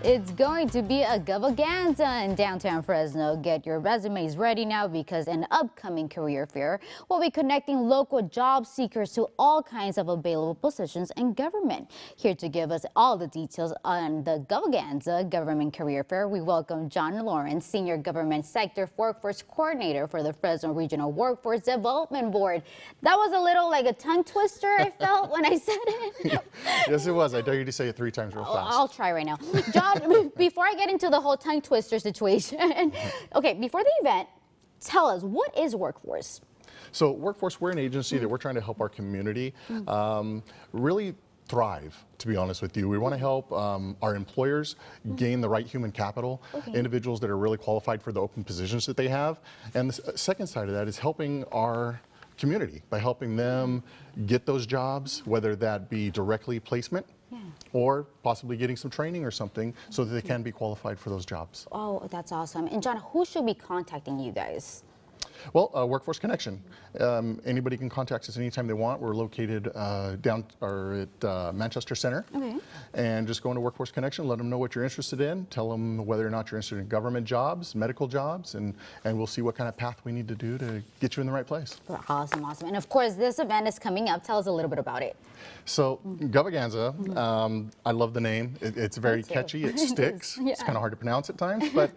It's going to be a Govaganza in downtown Fresno. Get your resumes ready now because an upcoming career fair will be connecting local job seekers to all kinds of available positions in government. Here to give us all the details on the Govaganza Government Career Fair, we welcome John Lawrence, Senior Government Sector Workforce Coordinator for the Fresno Regional Workforce Development Board. That was a little like a tongue twister, I felt when I said it. Yes, it was. I dare you to say it 3 times real fast. I'll try right now. John, before I get into the whole tongue twister situation, okay, before the event, tell us, what is Workforce? So Workforce, we're an agency that we're trying to help our community really thrive, to be honest with you. We want to help our employers gain the right human capital, individuals that are really qualified for the open positions that they have. And the second side of that is helping our community by helping them get those jobs, whether that be directly placement or possibly getting some training or something so that they can be qualified for those jobs. Oh, that's awesome. And John, who should be contacting you guys? Well, Workforce Connection. Anybody can contact us anytime they want. We're located down at Manchester Center. And just go into Workforce Connection, let them know what you're interested in, tell them whether or not you're interested in government jobs, medical jobs, and we'll see what kind of path we need to do to get you in the right place. Awesome, awesome. And of course, this event is coming up. Tell us a little bit about it. So, Govaganza, I love the name. It's very catchy. It sticks. It's kind of hard to pronounce at times, but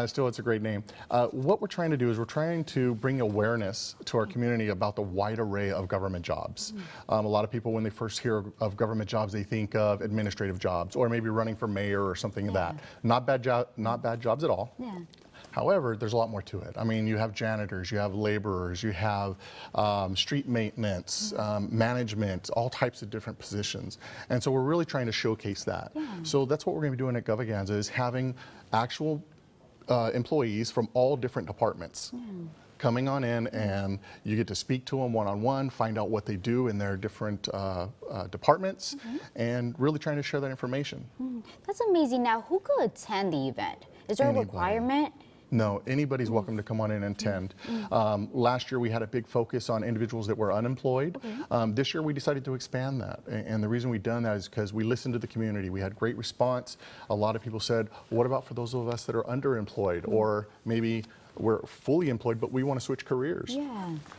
still, it's a great name. What we're trying to do is we're trying to bring awareness to our community about the wide array of government jobs. A lot of people, when they first hear of government jobs, they think of administrative jobs or maybe running for mayor or something like that. Not bad jobs at all. However, there's a lot more to it. I mean, you have janitors, you have laborers, you have street maintenance, management, all types of different positions. And so we're really trying to showcase that. So that's what we're going to be doing at Govaganza, is having actual employees from all different departments coming on in, and you get to speak to them one-on-one, find out what they do in their different departments, and really trying to share that information. That's amazing. Now, who could attend the event? Is there a requirement? No, anybody's welcome to come on in and attend. Last year we had a big focus on individuals that were unemployed. This year we decided to expand that. And the reason we've done that is because we listened to the community. We had great response. A lot of people said, what about for those of us that are underemployed, or maybe we're fully employed, but we want to switch careers.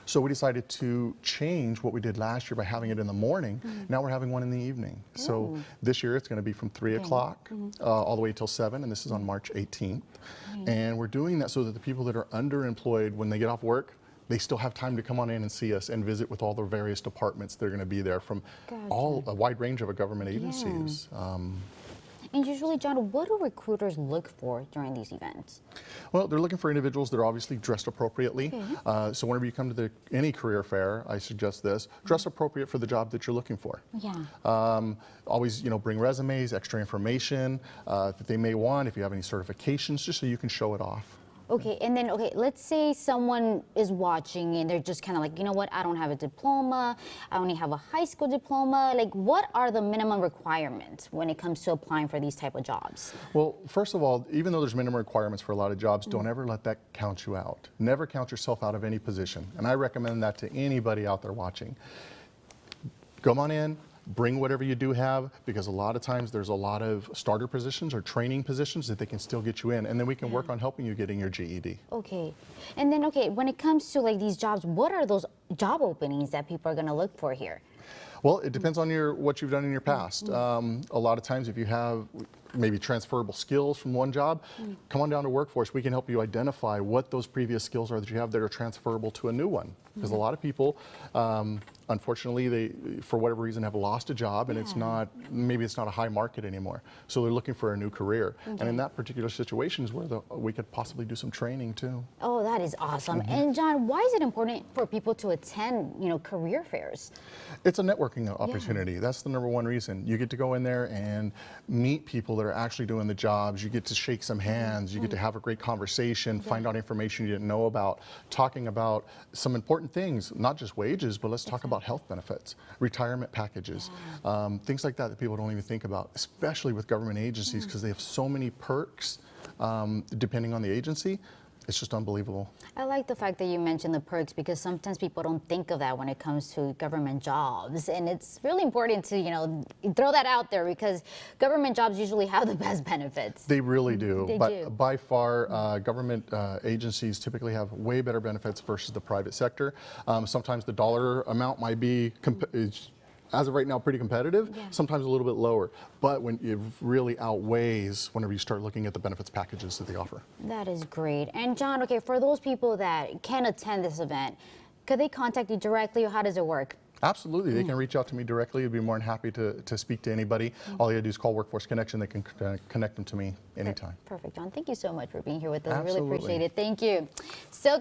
So we decided to change what we did last year by having it in the morning. Now we're having one in the evening. So this year it's going to be from 3 o'clock all the way till 7, and this is on March 18th. And we're doing that so that the people that are underemployed, when they get off work, they still have time to come on in and see us and visit with all the various departments that are going to be there from a wide range of government agencies. And usually, John, what do recruiters look for during these events? Well, they're looking for individuals that are obviously dressed appropriately. So whenever you come to any career fair, I suggest this: dress appropriate for the job that you're looking for. Always, bring resumes, extra information that they may want. If you have any certifications, just so you can show it off. And then, let's say someone is watching and they're just kind of like, you know what, I don't have a diploma, I only have a high school diploma. Like, what are the minimum requirements when it comes to applying for these type of jobs? Well, first of all, even though there's minimum requirements for a lot of jobs, don't ever let that count you out. Never count yourself out of any position. And I recommend that to anybody out there watching. Come on in. Bring whatever you do have, because a lot of times there's a lot of starter positions or training positions that they can still get you in, and then we can work on helping you getting your GED. And then, when it comes to like these jobs, what are those job openings that people are going to look for here? Well, it depends on what you've done in your past. A lot of times if you have maybe transferable skills from one job, come on down to Workforce. We can help you identify what those previous skills are that you have that are transferable to a new one. Because a lot of people, unfortunately, they, for whatever reason, have lost a job, and maybe it's not a high market anymore. So they're looking for a new career. And in that particular situation is where we could possibly do some training too. Oh, that is awesome. And John, why is it important for people to attend, career fairs? It's a networking opportunity. That's the #1 reason. You get to go in there and meet people that are actually doing the jobs. You get to shake some hands. You get to have a great conversation, find out information you didn't know about, talking about some important things, not just wages, but let's talk about health benefits, retirement packages, things like that that people don't even think about, especially with government agencies, because they have so many perks depending on the agency. It's just unbelievable. I like the fact that you mentioned the perks because sometimes people don't think of that when it comes to government jobs. And it's really important to, throw that out there because government jobs usually have the best benefits. They really do. They but do. by far, government agencies typically have way better benefits versus the private sector. Sometimes the dollar amount might be as of right now, pretty competitive, sometimes a little bit lower. But when it really outweighs whenever you start looking at the benefits packages that they offer. That is great. And John, okay, for those people that can attend this event, could they contact you directly or how does it work? Absolutely. They can reach out to me directly. I'd be more than happy to speak to anybody. All you gotta do is call Workforce Connection. They can connect them to me anytime. Perfect, John. Thank you so much for being here with us. I Absolutely. really appreciate it. Thank you. So